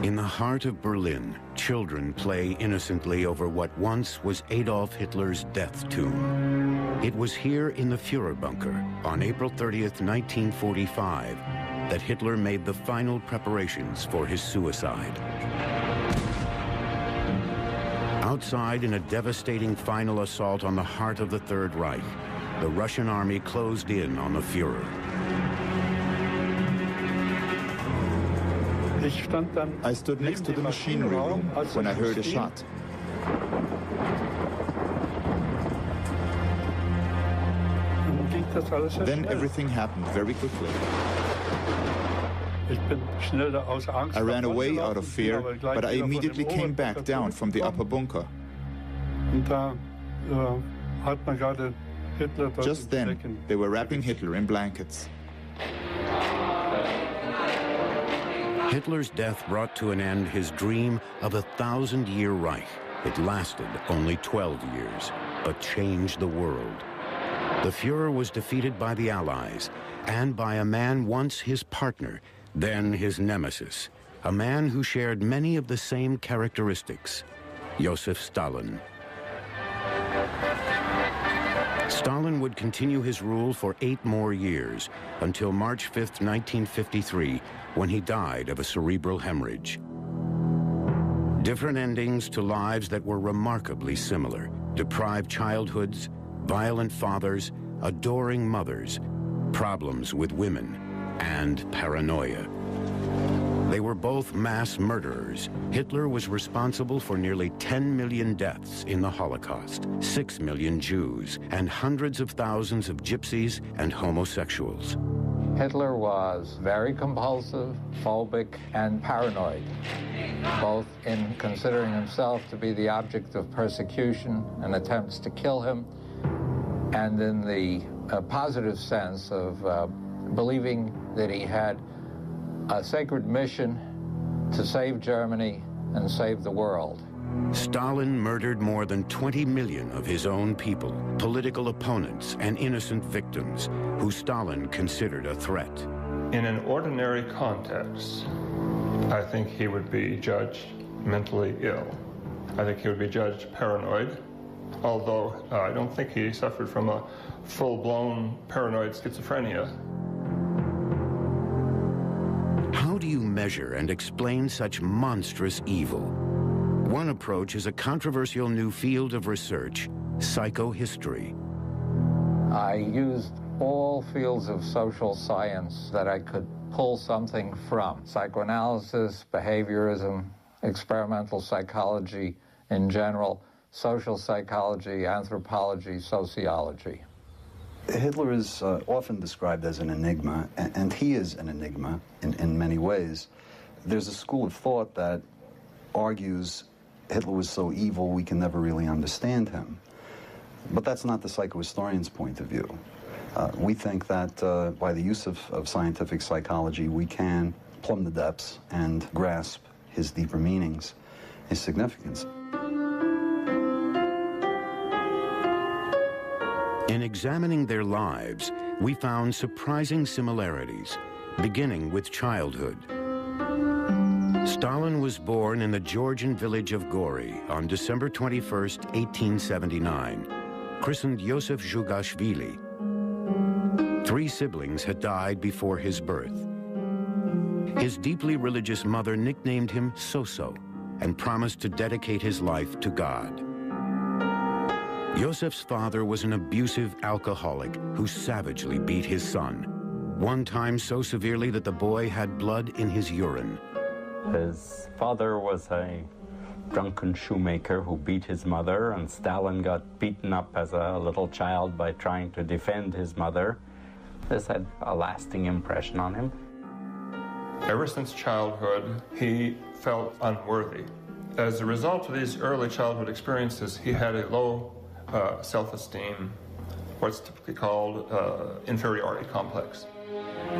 In the heart of Berlin, children play innocently over what once was Adolf Hitler's death tomb. It was here in the Führer bunker on April 30th, 1945, that Hitler made the final preparations for his suicide. Outside, in a devastating final assault on the heart of the Third Reich, the Russian army closed in on the Führer. I stood next to the machinery room when I heard a shot. Then everything happened very quickly. I ran away out of fear, but I immediately came back down from the upper bunker. Just then, they were wrapping Hitler in blankets. Hitler's death brought to an end his dream of a 1,000-year Reich. It lasted only 12 years, but changed the world. The Führer was defeated by the Allies and by a man once his partner, then his nemesis, a man who shared many of the same characteristics, Joseph Stalin. Stalin would continue his rule for 8 more years, until March 5th, 1953, when he died of a cerebral hemorrhage. Different endings to lives that were remarkably similar: deprived childhoods, violent fathers, adoring mothers, problems with women, and paranoia. They were both mass murderers. Hitler was responsible for nearly 10 million deaths in the Holocaust, 6 million Jews, and hundreds of thousands of gypsies and homosexuals. Hitler was very compulsive, phobic, and paranoid, both in considering himself to be the object of persecution and attempts to kill him, and in the positive sense of believing that he had a sacred mission to save Germany and save the world. Stalin murdered more than 20 million of his own people, political opponents and innocent victims, who Stalin considered a threat. In an ordinary context, I think he would be judged mentally ill. I think he would be judged paranoid, although I don't think he suffered from a full-blown paranoid schizophrenia. How do you measure and explain such monstrous evil? One approach is a controversial new field of research, psychohistory. I used all fields of social science that I could pull something from: psychoanalysis, behaviorism, experimental psychology in general, social psychology, anthropology, sociology. Hitler is often described as an enigma, and he is an enigma in many ways. There's a school of thought that argues Hitler was so evil we can never really understand him. But that's not the psychohistorian's point of view. We think that by the use of scientific psychology, we can plumb the depths and grasp his deeper meanings, his significance. In examining their lives, we found surprising similarities, beginning with childhood. Stalin was born in the Georgian village of Gori on December 21st, 1879, christened Yosef Zhugashvili. 3 siblings had died before his birth. His deeply religious mother nicknamed him Soso and promised to dedicate his life to God. Yosef's father was an abusive alcoholic who savagely beat his son, one time so severely that the boy had blood in his urine. His father was a drunken shoemaker who beat his mother, and Stalin got beaten up as a little child by trying to defend his mother. This had a lasting impression on him. Ever since childhood, he felt unworthy. As a result of these early childhood experiences, he had a low self-esteem, what's typically called inferiority complex.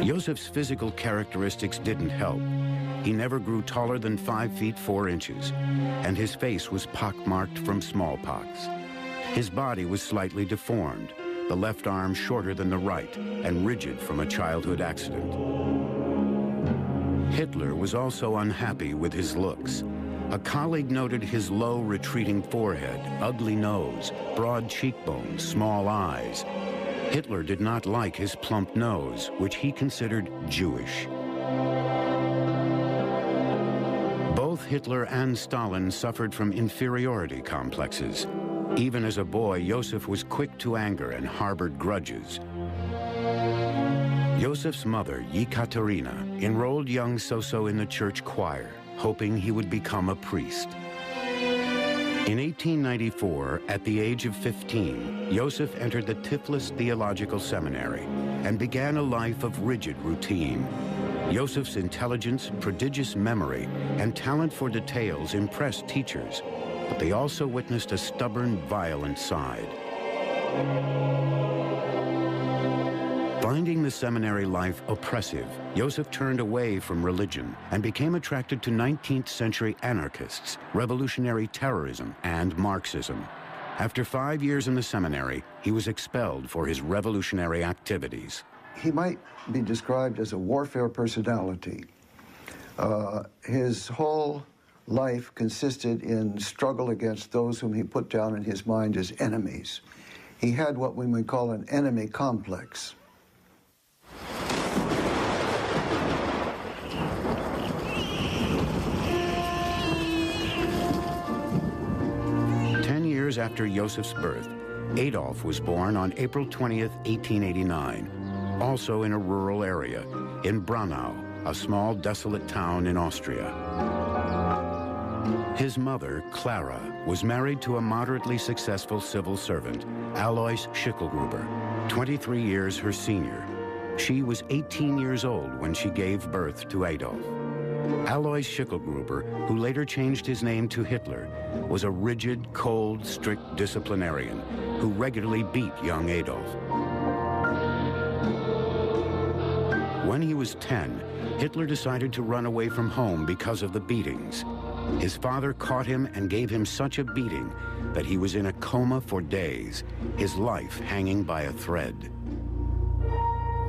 Yosef's physical characteristics didn't help. He never grew taller than 5 feet 4 inches, and his face was pockmarked from smallpox. His body was slightly deformed, the left arm shorter than the right, and rigid from a childhood accident. Hitler was also unhappy with his looks. A colleague noted his low, retreating forehead, ugly nose, broad cheekbones, small eyes. Hitler did not like his plump nose, which he considered Jewish. Both Hitler and Stalin suffered from inferiority complexes. Even as a boy, Joseph was quick to anger and harbored grudges. Joseph's mother, Yekaterina, enrolled young Soso in the church choir, hoping he would become a priest. In 1894, at the age of 15, Joseph entered the Tiflis Theological Seminary and began a life of rigid routine. Joseph's intelligence, prodigious memory, and talent for details impressed teachers, but they also witnessed a stubborn, violent side. Finding the seminary life oppressive, Joseph turned away from religion and became attracted to 19th century anarchists, revolutionary terrorism, and Marxism. After 5 years in the seminary, he was expelled for his revolutionary activities. He might be described as a warfare personality. His whole life consisted in struggle against those whom he put down in his mind as enemies. He had what we might call an enemy complex. Years after Joseph's birth, Adolf was born on April 20th, 1889, also in a rural area, in Braunau, a small desolate town in Austria. His mother, Clara, was married to a moderately successful civil servant, Alois Schicklgruber, 23 years her senior. She was 18 years old when she gave birth to Adolf. Alois Schicklgruber, who later changed his name to Hitler, was a rigid, cold, strict disciplinarian who regularly beat young Adolf. When he was 10, Hitler decided to run away from home because of the beatings. His father caught him and gave him such a beating that he was in a coma for days, his life hanging by a thread.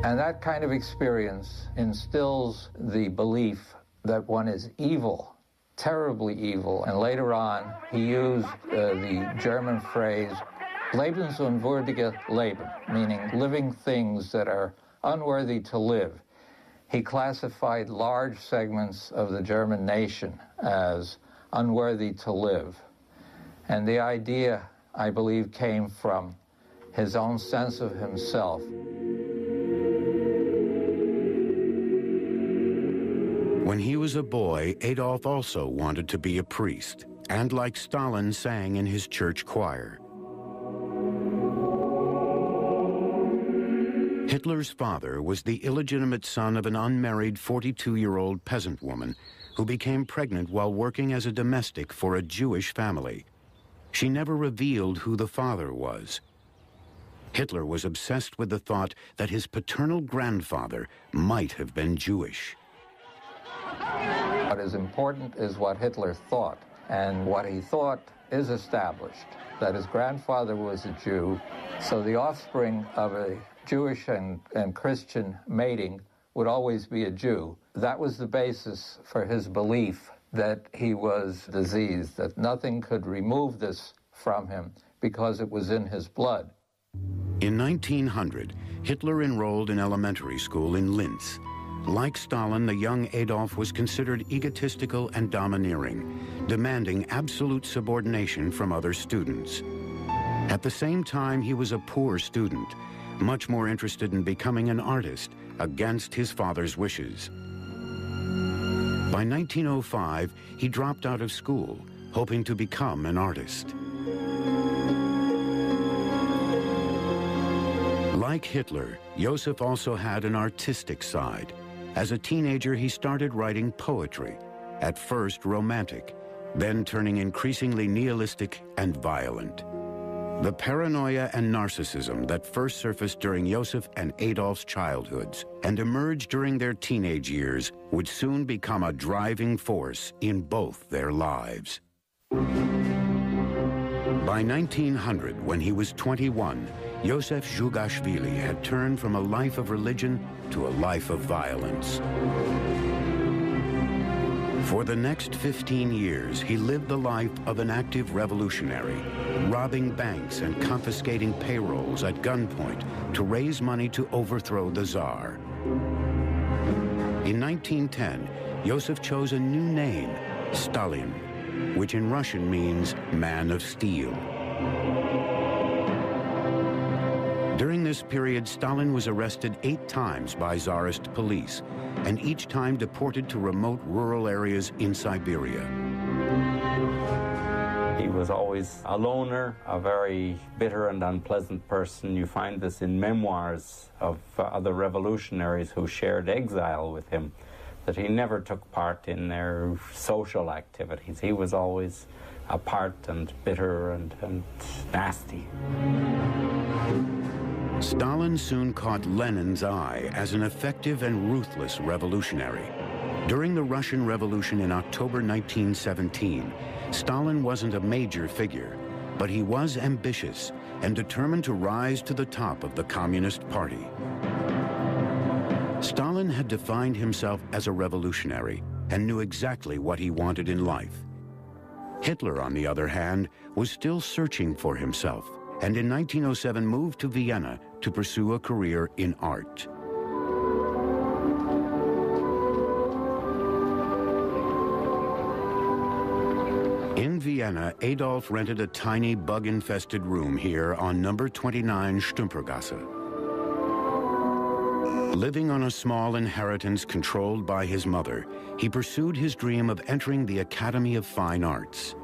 And that kind of experience instills the belief that one is evil, terribly evil. And later on, he used the German phrase, lebensunwürdige Leben, meaning living things that are unworthy to live. He classified large segments of the German nation as unworthy to live. And the idea, I believe, came from his own sense of himself. When he was a boy, Adolf also wanted to be a priest, and like Stalin, sang in his church choir. Hitler's father was the illegitimate son of an unmarried 42-year-old peasant woman who became pregnant while working as a domestic for a Jewish family. She never revealed who the father was. Hitler was obsessed with the thought that his paternal grandfather might have been Jewish. What is important is what Hitler thought, and what he thought is established, that his grandfather was a Jew, so the offspring of a Jewish and Christian mating would always be a Jew. That was the basis for his belief that he was diseased, that nothing could remove this from him because it was in his blood. In 1900, Hitler enrolled in elementary school in Linz. Like Stalin, the young Adolf was considered egotistical and domineering, demanding absolute subordination from other students. At the same time, he was a poor student, much more interested in becoming an artist against his father's wishes. By 1905, he dropped out of school, hoping to become an artist. Like Hitler, Joseph also had an artistic side. As a teenager, he started writing poetry, at first romantic, then turning increasingly nihilistic and violent. The paranoia and narcissism that first surfaced during Joseph and Adolf's childhoods and emerged during their teenage years would soon become a driving force in both their lives. By 1900, when he was 21, Joseph Zhugashvili had turned from a life of religion to a life of violence. For the next 15 years, he lived the life of an active revolutionary, robbing banks and confiscating payrolls at gunpoint to raise money to overthrow the Tsar. In 1910, Joseph chose a new name, Stalin, which in Russian means man of steel. During this period, Stalin was arrested 8 times by Tsarist police, and each time deported to remote rural areas in Siberia. He was always a loner, a very bitter and unpleasant person. You find this in memoirs of other revolutionaries who shared exile with him, that he never took part in their social activities. He was always apart and bitter and nasty. Stalin soon caught Lenin's eye as an effective and ruthless revolutionary. During the Russian Revolution in October 1917, Stalin wasn't a major figure, but he was ambitious and determined to rise to the top of the Communist Party. Stalin had defined himself as a revolutionary and knew exactly what he wanted in life. Hitler, on the other hand, was still searching for himself, and in 1907 moved to Vienna to pursue a career in art. In Vienna, Adolf rented a tiny bug-infested room here on number 29 Stümpergasse. Living on a small inheritance controlled by his mother, he pursued his dream of entering the Academy of Fine Arts.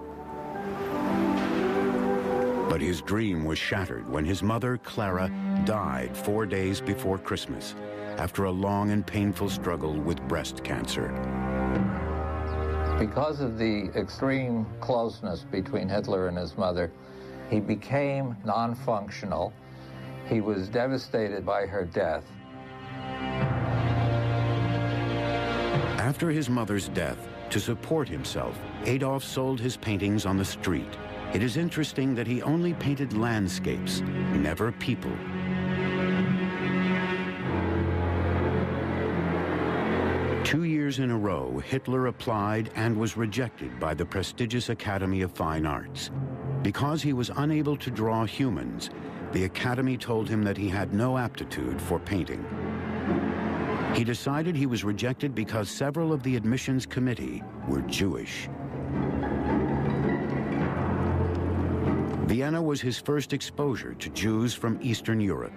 But his dream was shattered when his mother, Clara, died 4 days before Christmas after a long and painful struggle with breast cancer. Because of the extreme closeness between Hitler and his mother, he became non-functional. He was devastated by her death. After his mother's death, to support himself, Adolf sold his paintings on the street. It is interesting that he only painted landscapes, never people. Two years in a row, Hitler applied and was rejected by the prestigious Academy of Fine Arts. Because he was unable to draw humans, the Academy told him that he had no aptitude for painting. He decided he was rejected because several of the admissions committee were Jewish. Vienna was his first exposure to Jews from Eastern Europe.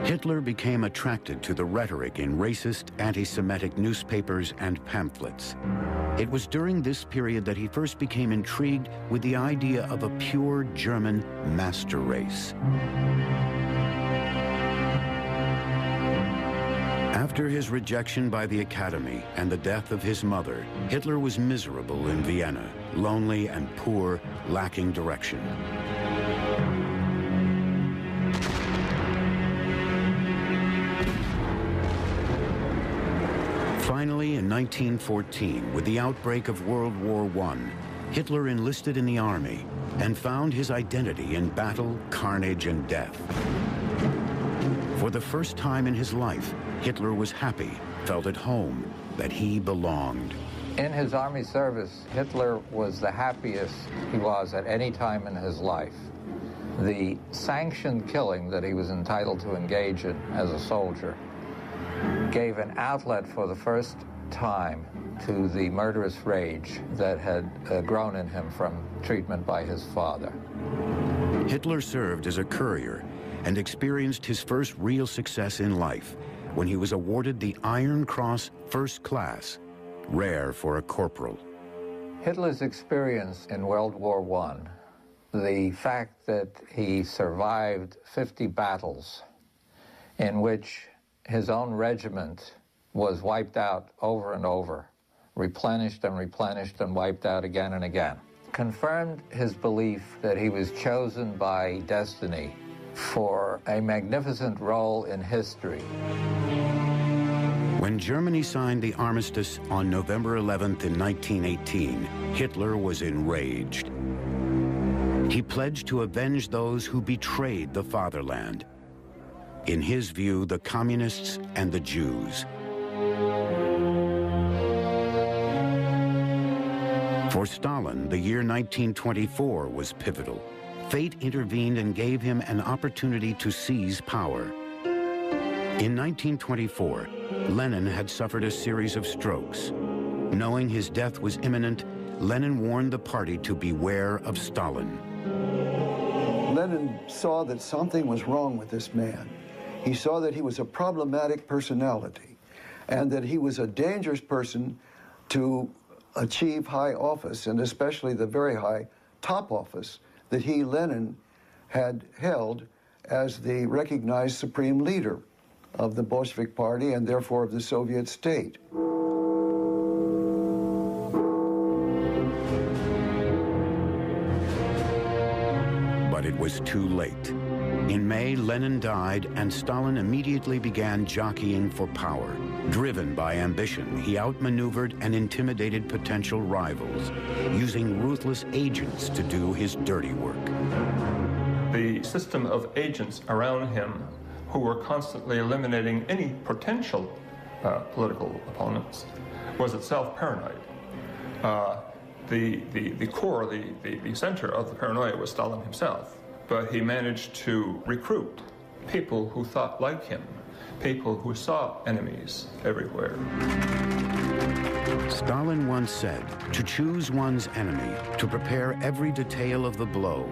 Hitler became attracted to the rhetoric in racist, anti-Semitic newspapers and pamphlets. It was during this period that he first became intrigued with the idea of a pure German master race. After his rejection by the Academy and the death of his mother, Hitler was miserable in Vienna, lonely and poor, lacking direction. Finally, in 1914, with the outbreak of World War I, Hitler enlisted in the army and found his identity in battle, carnage, and death. For the first time in his life, Hitler was happy, felt at home, that he belonged. In his army service, Hitler was the happiest he was at any time in his life. The sanctioned killing that he was entitled to engage in as a soldier gave an outlet for the first time to the murderous rage that had grown in him from treatment by his father. Hitler served as a courier and experienced his first real success in life when he was awarded the Iron Cross First Class, rare for a corporal. Hitler's experience in World War I, the fact that he survived 50 battles in which his own regiment was wiped out over and over, replenished and wiped out again and again, confirmed his belief that he was chosen by destiny for a magnificent role in history. When Germany signed the armistice on November 11th in 1918, Hitler was enraged. He pledged to avenge those who betrayed the fatherland. In his view, the communists and the Jews. For Stalin, the year 1924 was pivotal. Fate intervened and gave him an opportunity to seize power. In 1924, Lenin had suffered a series of strokes. Knowing his death was imminent, Lenin warned the party to beware of Stalin. Lenin saw that something was wrong with this man. He saw that he was a problematic personality and that he was a dangerous person to achieve high office, and especially the very high top office that he, Lenin, had held as the recognized supreme leader of the Bolshevik Party and therefore of the Soviet state. But it was too late. In May, Lenin died, and Stalin immediately began jockeying for power. Driven by ambition, he outmaneuvered and intimidated potential rivals, using ruthless agents to do his dirty work. The system of agents around him who were constantly eliminating any potential political opponents was itself paranoid. The core, the center of the paranoia was Stalin himself, but he managed to recruit people who thought like him, people who saw enemies everywhere. Stalin once said, to choose one's enemy, to prepare every detail of the blow,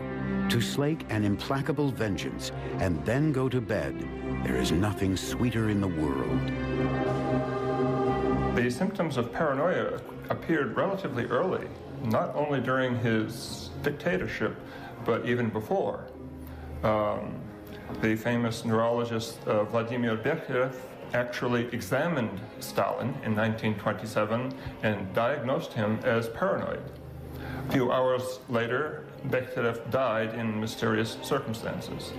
to slake an implacable vengeance, and then go to bed, there is nothing sweeter in the world. The symptoms of paranoia appeared relatively early, not only during his dictatorship, but even before. The famous neurologist Vladimir Bekhterev actually examined Stalin in 1927 and diagnosed him as paranoid. A few hours later, Bekhterev died in mysterious circumstances.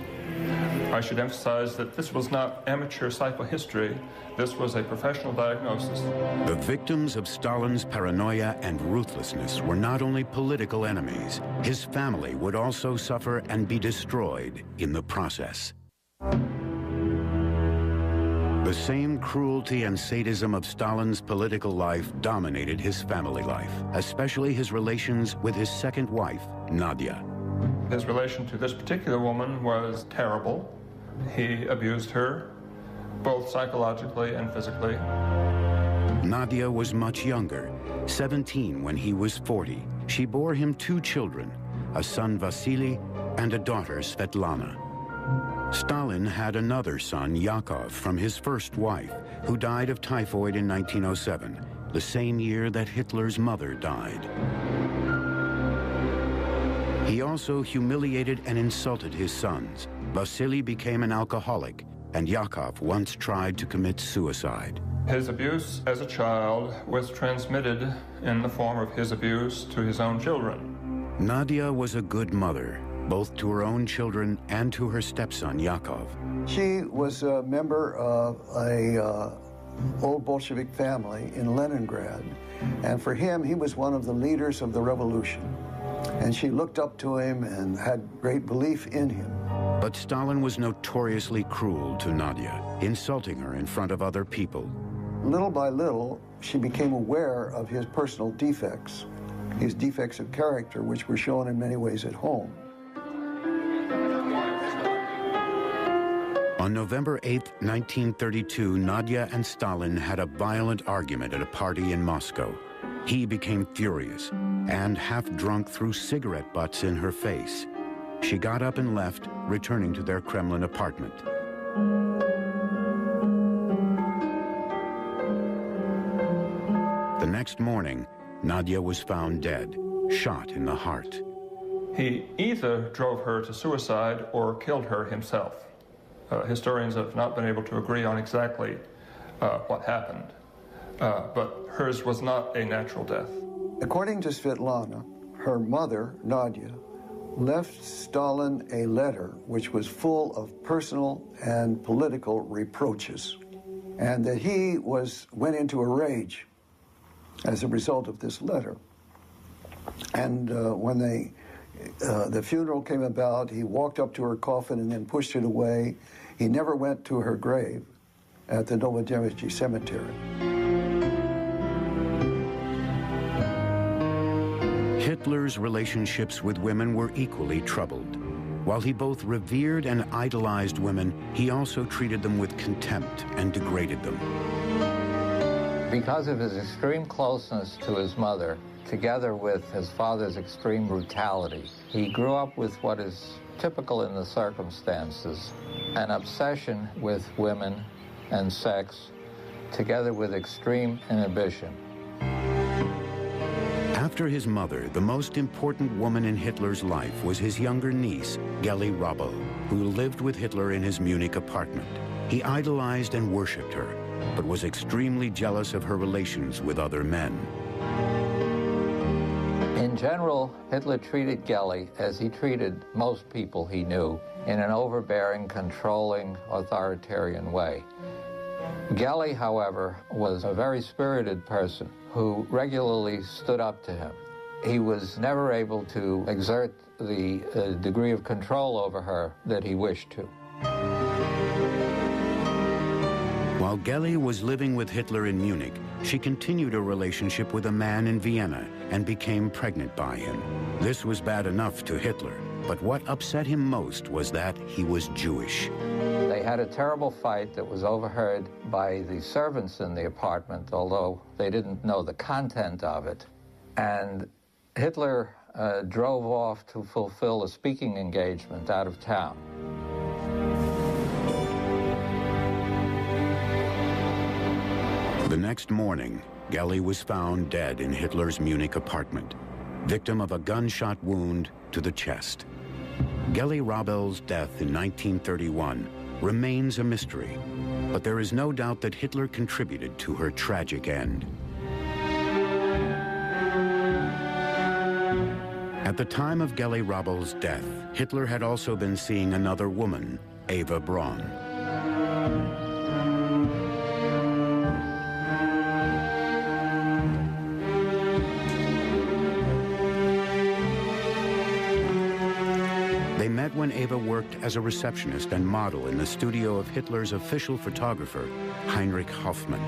I should emphasize that this was not amateur psychohistory. This was a professional diagnosis. The victims of Stalin's paranoia and ruthlessness were not only political enemies. His family would also suffer and be destroyed in the process. The same cruelty and sadism of Stalin's political life dominated his family life, especially his relations with his second wife, Nadia. His relation to this particular woman was terrible. He abused her, both psychologically and physically. Nadia was much younger, 17 when he was 40. She bore him 2 children, a son Vasily and a daughter Svetlana. Stalin had another son, Yakov, from his first wife, who died of typhoid in 1907, the same year that Hitler's mother died. He also humiliated and insulted his sons. Vasily became an alcoholic, and Yakov once tried to commit suicide. His abuse as a child was transmitted in the form of his abuse to his own children. Nadia was a good mother, both to her own children and to her stepson, Yakov. She was a member of a old Bolshevik family in Leningrad, and for him, he was one of the leaders of the revolution. And she looked up to him and had great belief in him. But Stalin was notoriously cruel to Nadia, insulting her in front of other people. Little by little, she became aware of his personal defects, his defects of character, which were shown in many ways at home. On November 8, 1932, Nadia and Stalin had a violent argument at a party in Moscow. He became furious and half-drunk threw cigarette butts in her face. She got up and left, returning to their Kremlin apartment. The next morning, Nadia was found dead, shot in the heart. He either drove her to suicide or killed her himself. Historians have not been able to agree on exactly what happened, but hers was not a natural death. According to Svetlana, her mother, Nadia, left Stalin a letter which was full of personal and political reproaches, and that he went into a rage as a result of this letter. And when the funeral came about, he walked up to her coffin and then pushed it away. He never went to her grave at the Novodevichy cemetery. Hitler's relationships with women were equally troubled. While he both revered and idolized women, he also treated them with contempt and degraded them. Because of his extreme closeness to his mother, together with his father's extreme brutality, he grew up with what is typical in the circumstances, an obsession with women and sex, together with extreme inhibition. After his mother, the most important woman in Hitler's life was his younger niece, Geli Raubal, who lived with Hitler in his Munich apartment. He idolized and worshipped her, but was extremely jealous of her relations with other men. In general, Hitler treated Geli as he treated most people he knew, in an overbearing, controlling, authoritarian way. Geli, however, was a very spirited person who regularly stood up to him. He was never able to exert the degree of control over her that he wished to. While Geli was living with Hitler in Munich, she continued a relationship with a man in Vienna and became pregnant by him. This was bad enough to Hitler, but what upset him most was that he was Jewish. They had a terrible fight that was overheard by the servants in the apartment, although they didn't know the content of it. And Hitler drove off to fulfill a speaking engagement out of town. The next morning, Geli was found dead in Hitler's Munich apartment, victim of a gunshot wound to the chest. Geli Raubal's death in 1931 remains a mystery, but there is no doubt that Hitler contributed to her tragic end. At the time of Geli Raubal's death, Hitler had also been seeing another woman, Eva Braun. They met when Eva worked as a receptionist and model in the studio of Hitler's official photographer, Heinrich Hoffmann.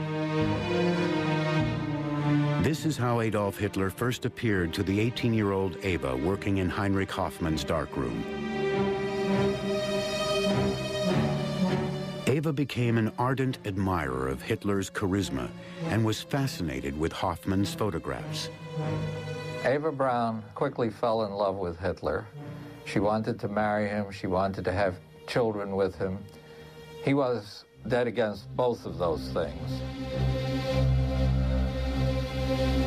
This is how Adolf Hitler first appeared to the 18-year-old Eva working in Heinrich Hoffmann's darkroom. Eva became an ardent admirer of Hitler's charisma and was fascinated with Hoffmann's photographs. Eva Braun quickly fell in love with Hitler. She wanted to marry him. She wanted to have children with him. He was dead against both of those things.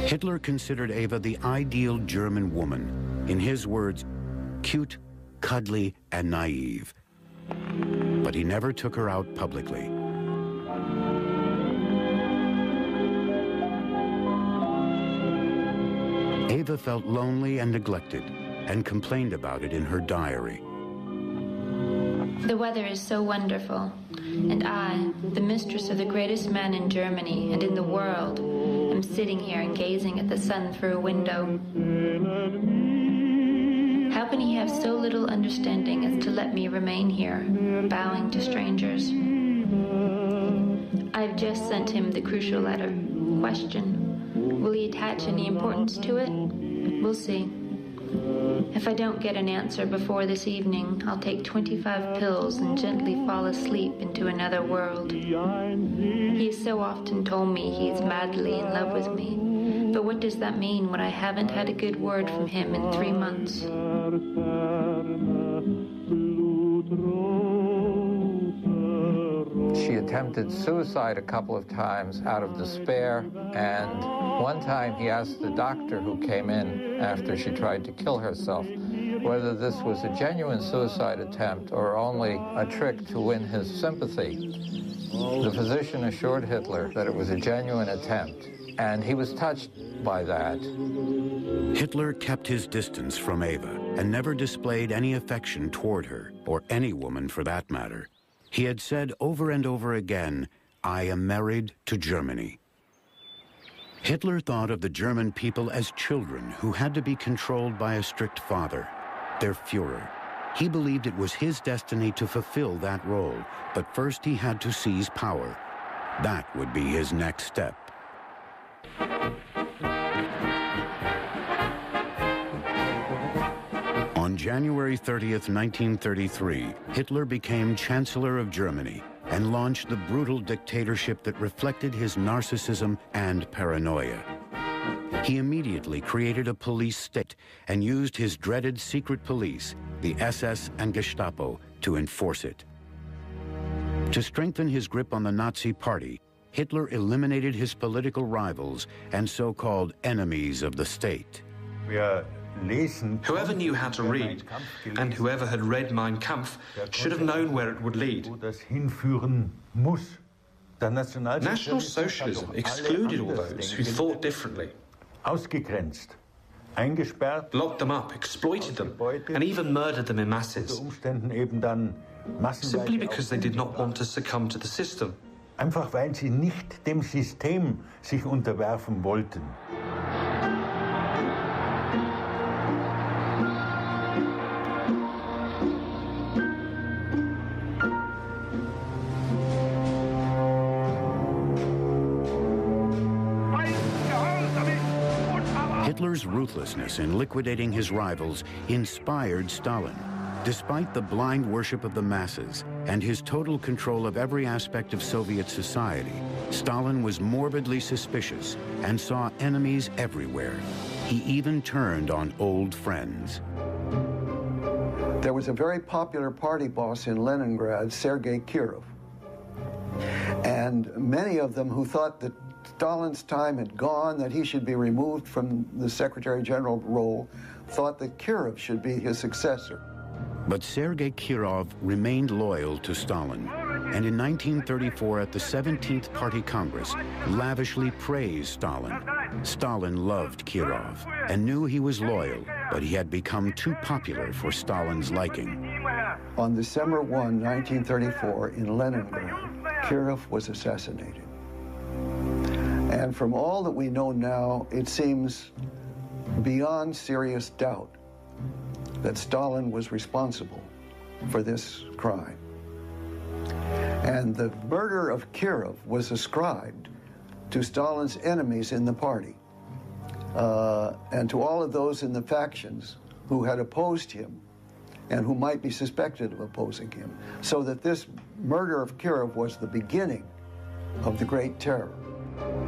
Hitler considered Eva the ideal German woman. In his words, cute, cuddly, and naive. But he never took her out publicly. Eva felt lonely and neglected, and complained about it in her diary. The weather is so wonderful, and I, the mistress of the greatest man in Germany and in the world, am sitting here and gazing at the sun through a window. How can he have so little understanding as to let me remain here, bowing to strangers? I've just sent him the crucial letter. Question: will he attach any importance to it? We'll see. If I don't get an answer before this evening, I'll take 25 pills and gently fall asleep into another world. He has so often told me he is madly in love with me, but what does that mean when I haven't had a good word from him in 3 months? She attempted suicide a couple of times out of despair, and one time he asked the doctor who came in after she tried to kill herself whether this was a genuine suicide attempt or only a trick to win his sympathy. The physician assured Hitler that it was a genuine attempt, and he was touched by that. Hitler kept his distance from Eva and never displayed any affection toward her, or any woman for that matter. He had said over and over again, "I am married to Germany." Hitler thought of the German people as children who had to be controlled by a strict father, their Führer. He believed it was his destiny to fulfill that role, but first he had to seize power. That would be his next step. January 30th, 1933, Hitler became Chancellor of Germany and launched the brutal dictatorship that reflected his narcissism and paranoia. He immediately created a police state and used his dreaded secret police, the SS and Gestapo, to enforce it. To strengthen his grip on the Nazi Party, Hitler eliminated his political rivals and so-called enemies of the state. Whoever knew how to read, and whoever had read Mein Kampf, should have known where it would lead. National Socialism excluded all those who thought differently. Locked them up, exploited them, and even murdered them in masses. Simply because they did not want to succumb to the system. Einfach weil sie nicht dem System sich unterwerfen wollten. Hitler's ruthlessness in liquidating his rivals inspired Stalin. Despite the blind worship of the masses and his total control of every aspect of Soviet society, Stalin was morbidly suspicious and saw enemies everywhere. He even turned on old friends. There was a very popular party boss in Leningrad, Sergei Kirov. And many of them who thought that Stalin's time had gone, that he should be removed from the Secretary General role, thought that Kirov should be his successor. But Sergei Kirov remained loyal to Stalin, and in 1934 at the 17th Party Congress, lavishly praised Stalin. Stalin loved Kirov and knew he was loyal, but he had become too popular for Stalin's liking. On December 1, 1934, in Leningrad, Kirov was assassinated. And from all that we know now, it seems beyond serious doubt that Stalin was responsible for this crime. And the murder of Kirov was ascribed to Stalin's enemies in the party and to all of those in the factions who had opposed him and who might be suspected of opposing him. So that this murder of Kirov was the beginning of the Great Terror.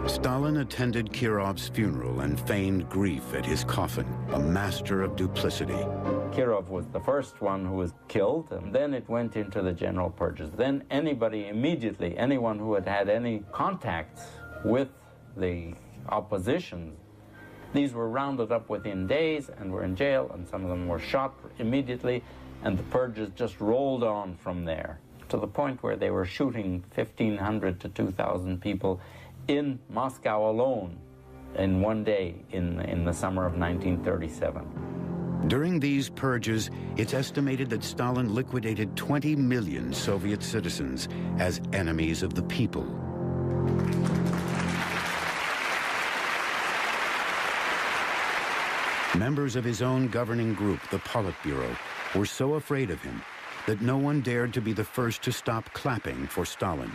Stalin attended Kirov's funeral and feigned grief at his coffin, a master of duplicity. Kirov was the first one who was killed, and then it went into the general purges. Then anybody immediately, anyone who had had any contacts with the opposition, these were rounded up within days and were in jail, and some of them were shot immediately, and the purges just rolled on from there, to the point where they were shooting 1,500 to 2,000 people in Moscow alone in one day in the summer of 1937. During these purges, it's estimated that Stalin liquidated 20 million Soviet citizens as enemies of the people. Members of his own governing group, the Politburo, were so afraid of him that no one dared to be the first to stop clapping for Stalin.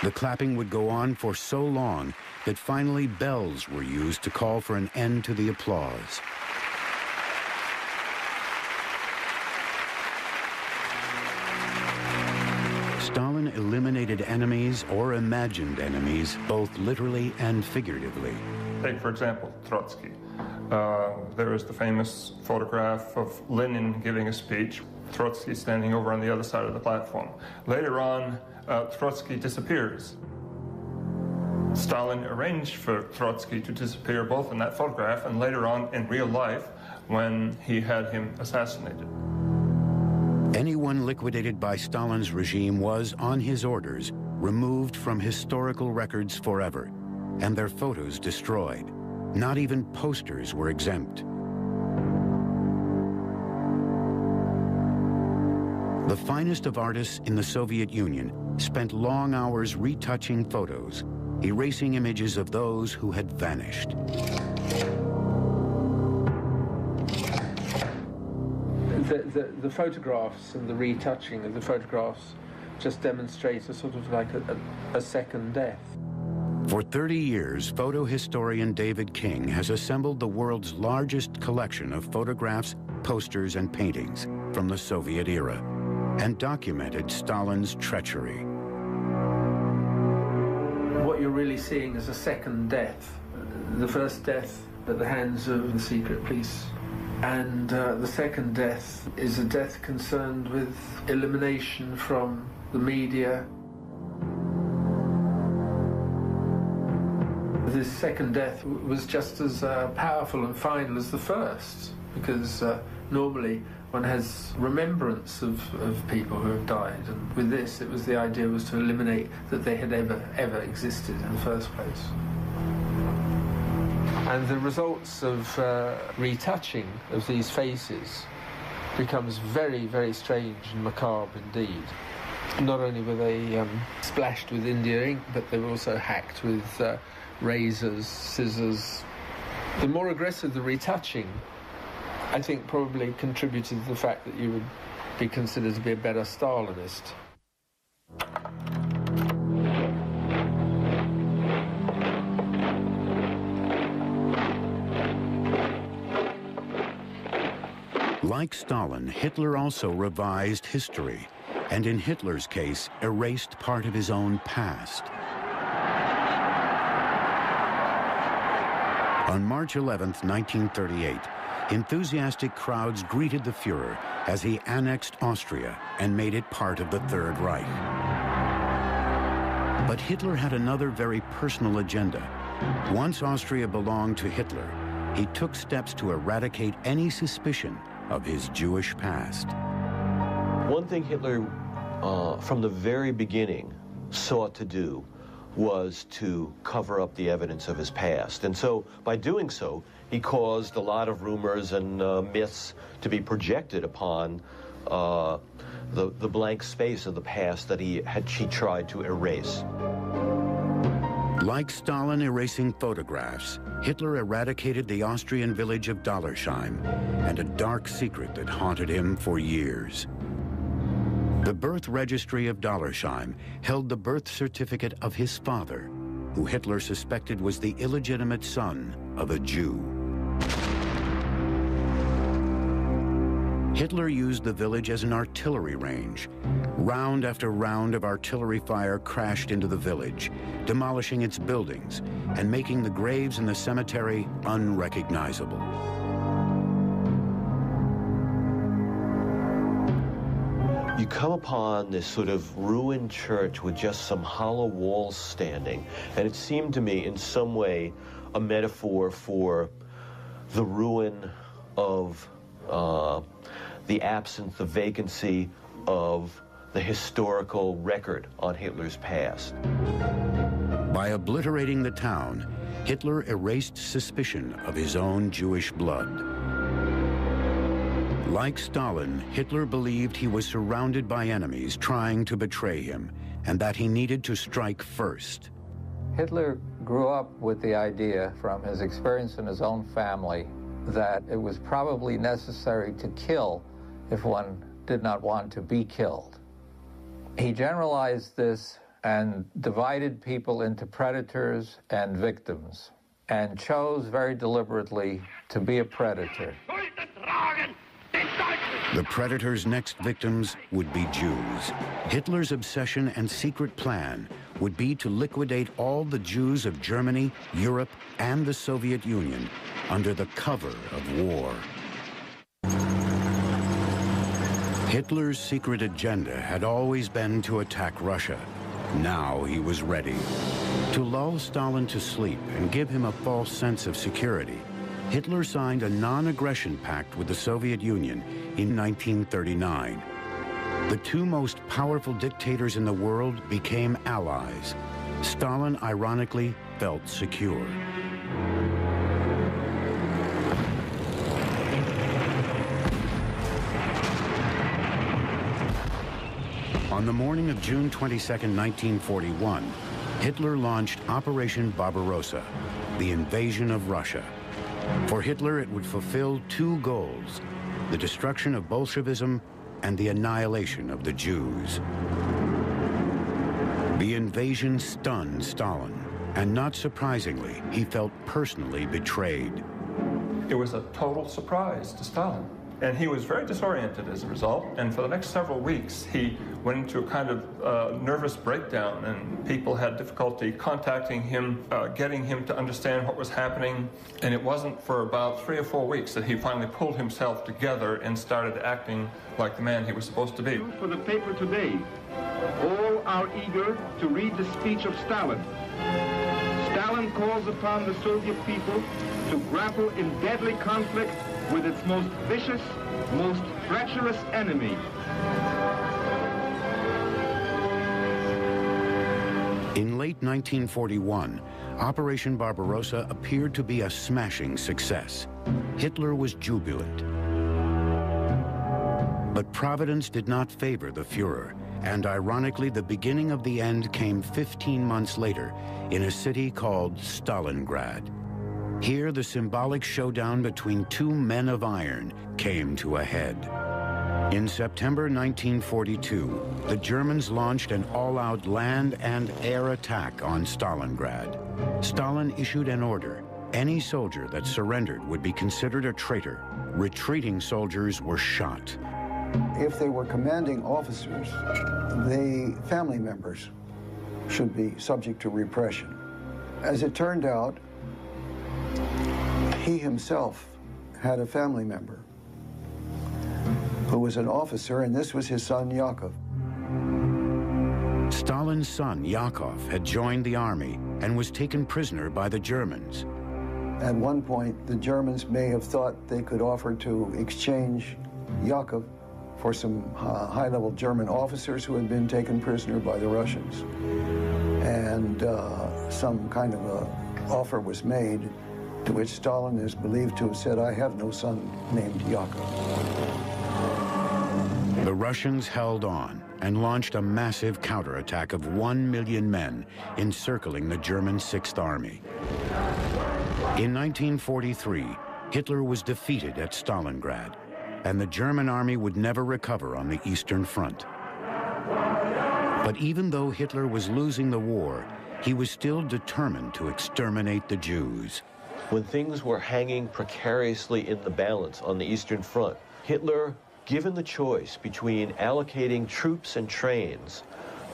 The clapping would go on for so long that finally bells were used to call for an end to the applause. Stalin eliminated enemies or imagined enemies, both literally and figuratively. Take, for example, Trotsky. There is the famous photograph of Lenin giving a speech, Trotsky standing over on the other side of the platform. Later on, Trotsky disappears. Stalin arranged for Trotsky to disappear both in that photograph and later on in real life when he had him assassinated. Anyone liquidated by Stalin's regime was, on his orders, removed from historical records forever, and their photos destroyed. Not even posters were exempt. The finest of artists in the Soviet Union spent long hours retouching photos, erasing images of those who had vanished. The photographs and the retouching of the photographs just demonstrate a sort of like a second death. For 30 years, photo historian David King has assembled the world's largest collection of photographs, posters, and paintings from the Soviet era, and documented Stalin's treachery. What you're really seeing is a second death. The first death at the hands of the secret police, and the second death is a death concerned with elimination from the media. This second death was just as powerful and final as the first, because normally one has remembrance of people who have died, and with this, it was the idea was to eliminate that they had ever existed in the first place. And the results of retouching of these faces becomes very, very strange and macabre indeed. Not only were they splashed with India ink, but they were also hacked with razors, scissors. The more aggressive the retouching, I think probably contributed to the fact that you would be considered to be a better Stalinist. Like Stalin, Hitler also revised history, and in Hitler's case, erased part of his own past. On March 11th, 1938, enthusiastic crowds greeted the Führer as he annexed Austria and made it part of the Third Reich. But Hitler had another very personal agenda. Once Austria belonged to Hitler, he took steps to eradicate any suspicion of his Jewish past. One thing Hitler, from the very beginning, sought to do was to cover up the evidence of his past. And so, by doing so, he caused a lot of rumors and myths to be projected upon the blank space of the past that he tried to erase. Like Stalin erasing photographs, Hitler eradicated the Austrian village of Dollersheim and a dark secret that haunted him for years. The birth registry of Dollersheim held the birth certificate of his father, who Hitler suspected was the illegitimate son of a Jew. Hitler used the village as an artillery range. Round after round of artillery fire crashed into the village, demolishing its buildings and making the graves in the cemetery unrecognizable. You come upon this sort of ruined church with just some hollow walls standing, and it seemed to me in some way a metaphor for the ruin of the absence, the vacancy of the historical record on Hitler's past. By obliterating the town, Hitler erased suspicion of his own Jewish blood. Like Stalin, Hitler believed he was surrounded by enemies trying to betray him, and that he needed to strike first. Hitler grew up with the idea from his experience in his own family that it was probably necessary to kill if one did not want to be killed. He generalized this and divided people into predators and victims, and chose very deliberately to be a predator. The predator's next victims would be Jews. Hitler's obsession and secret plan would be to liquidate all the Jews of Germany, Europe, and the Soviet Union under the cover of war. Hitler's secret agenda had always been to attack Russia. Now he was ready. To lull Stalin to sleep and give him a false sense of security, Hitler signed a non-aggression pact with the Soviet Union in 1939. The two most powerful dictators in the world became allies. Stalin, ironically, felt secure. On the morning of June 22, 1941, Hitler launched Operation Barbarossa, the invasion of Russia. For Hitler, it would fulfill two goals: the destruction of Bolshevism and the annihilation of the Jews. The invasion stunned Stalin. And not surprisingly, he felt personally betrayed. It was a total surprise to Stalin. And he was very disoriented as a result. And for the next several weeks, he went into a kind of nervous breakdown, and people had difficulty contacting him, getting him to understand what was happening. And it wasn't for about 3 or 4 weeks that he finally pulled himself together and started acting like the man he was supposed to be. For the paper today, all are eager to read the speech of Stalin. Stalin calls upon the Soviet people to grapple in deadly conflict with its most vicious, most treacherous enemy. In late 1941, Operation Barbarossa appeared to be a smashing success. Hitler was jubilant. But Providence did not favor the Fuhrer, and ironically, the beginning of the end came 15 months later in a city called Stalingrad. Here, the symbolic showdown between two men of iron came to a head. In September 1942, the Germans launched an all-out land and air attack on Stalingrad. Stalin issued an order. Any soldier that surrendered would be considered a traitor. Retreating soldiers were shot. If they were commanding officers, the family members should be subject to repression. As it turned out, he himself had a family member who was an officer, and this was his son, Yakov. Stalin's son, Yakov, had joined the army and was taken prisoner by the Germans. At one point, the Germans may have thought they could offer to exchange Yakov for some high-level German officers who had been taken prisoner by the Russians. And some kind of a offer was made, to which Stalin is believed to have said, "I have no son named Yakov." The Russians held on and launched a massive counterattack of 1 million men encircling the German 6th Army. In 1943, Hitler was defeated at Stalingrad, and the German army would never recover on the Eastern Front. But even though Hitler was losing the war, he was still determined to exterminate the Jews. When things were hanging precariously in the balance on the Eastern Front, Hitler, given the choice between allocating troops and trains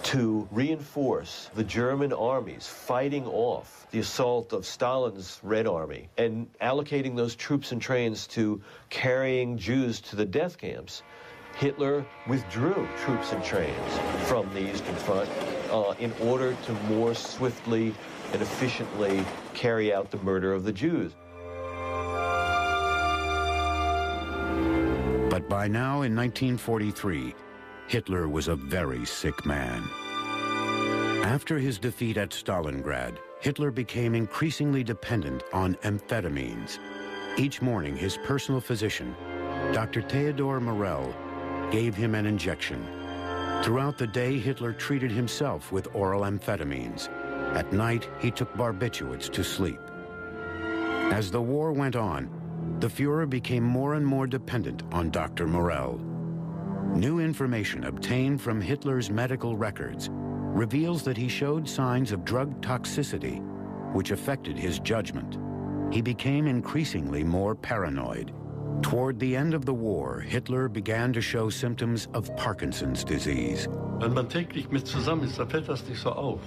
to reinforce the German armies fighting off the assault of Stalin's Red Army and allocating those troops and trains to carrying Jews to the death camps, Hitler withdrew troops and trains from the Eastern Front in order to more swiftly and efficiently carry out the murder of the Jews. But by now, in 1943, Hitler was a very sick man. After his defeat at Stalingrad, Hitler became increasingly dependent on amphetamines. Each morning, his personal physician, Dr. Theodor Morell, gave him an injection. Throughout the day, Hitler treated himself with oral amphetamines. At night, he took barbiturates to sleep. As the war went on, the Fuhrer became more and more dependent on Dr. Morell. New information obtained from Hitler's medical records reveals that he showed signs of drug toxicity, which affected his judgment. He became increasingly more paranoid. Toward the end of the war, Hitler began to show symptoms of Parkinson's disease. Wenn man täglich mit zusammen ist, dann fällt das nicht so auf.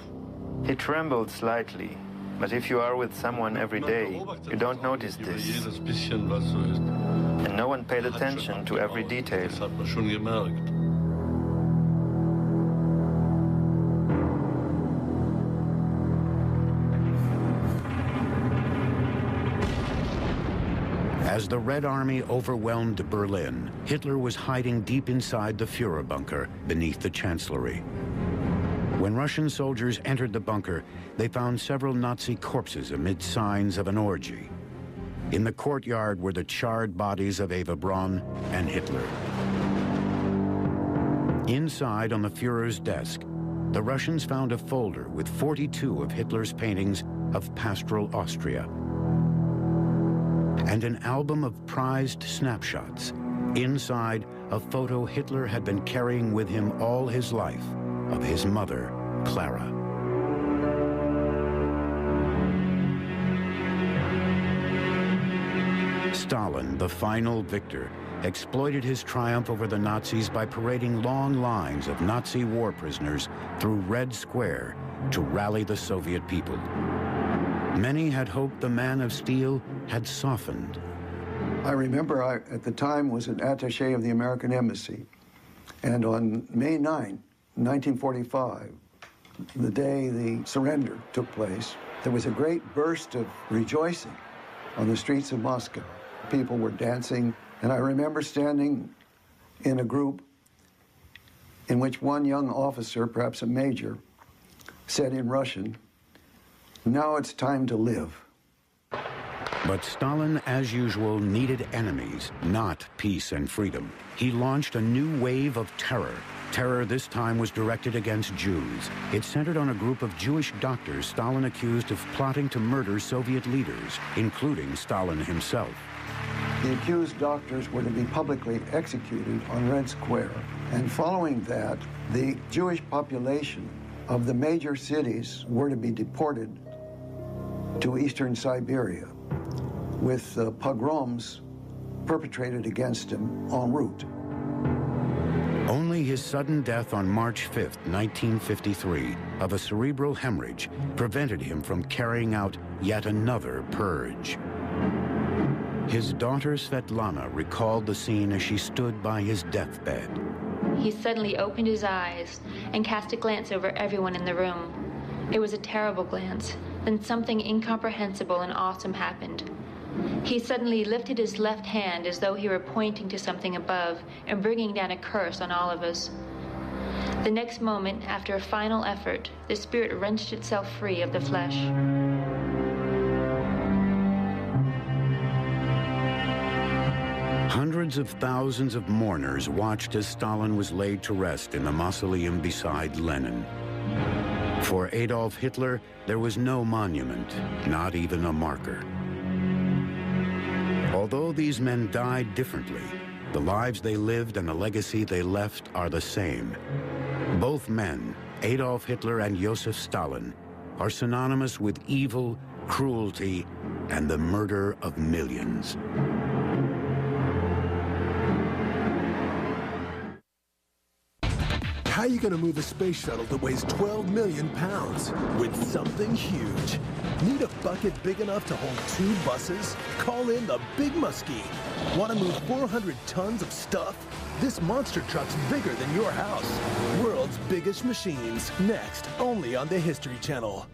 He trembled slightly, but if you are with someone every day, you don't notice this. And no one paid attention to every detail. Das hat man schon gemerkt. As the Red Army overwhelmed Berlin, Hitler was hiding deep inside the Führer bunker beneath the Chancellery. When Russian soldiers entered the bunker, they found several Nazi corpses amid signs of an orgy. In the courtyard were the charred bodies of Eva Braun and Hitler. Inside, on the Führer's desk, the Russians found a folder with 42 of Hitler's paintings of pastoral Austria and an album of prized snapshots. Inside, a photo Hitler had been carrying with him all his life of his mother, Clara. Stalin, the final victor, exploited his triumph over the Nazis by parading long lines of Nazi war prisoners through Red Square to rally the Soviet people. Many had hoped the man of steel had softened. I remember I, at the time, was an attaché of the American Embassy. And on May 9, 1945, the day the surrender took place, there was a great burst of rejoicing on the streets of Moscow. People were dancing, and I remember standing in a group in which one young officer, perhaps a major, said in Russian, "Now it's time to live." But Stalin, as usual, needed enemies, not peace and freedom. He launched a new wave of terror. Terror this time was directed against Jews. It centered on a group of Jewish doctors Stalin accused of plotting to murder Soviet leaders, including Stalin himself. The accused doctors were to be publicly executed on Red Square. And following that, the Jewish population of the major cities were to be deported to eastern Siberia, with pogroms perpetrated against him en route. Only his sudden death on March 5, 1953, of a cerebral hemorrhage prevented him from carrying out yet another purge. His daughter Svetlana recalled the scene as she stood by his deathbed. He suddenly opened his eyes and cast a glance over everyone in the room. It was a terrible glance. Then something incomprehensible and awesome happened. He suddenly lifted his left hand as though he were pointing to something above and bringing down a curse on all of us. The next moment, after a final effort, the spirit wrenched itself free of the flesh. Hundreds of thousands of mourners watched as Stalin was laid to rest in the mausoleum beside Lenin. For Adolf Hitler, there was no monument, not even a marker. Although these men died differently, the lives they lived and the legacy they left are the same. Both men, Adolf Hitler and Joseph Stalin, are synonymous with evil, cruelty, and the murder of millions. How are you going to move a space shuttle that weighs 12 million pounds with something huge? Need a bucket big enough to hold 2 buses? Call in the Big Muskie. Want to move 400 tons of stuff? This monster truck's bigger than your house. World's biggest machines. Next, only on the History Channel.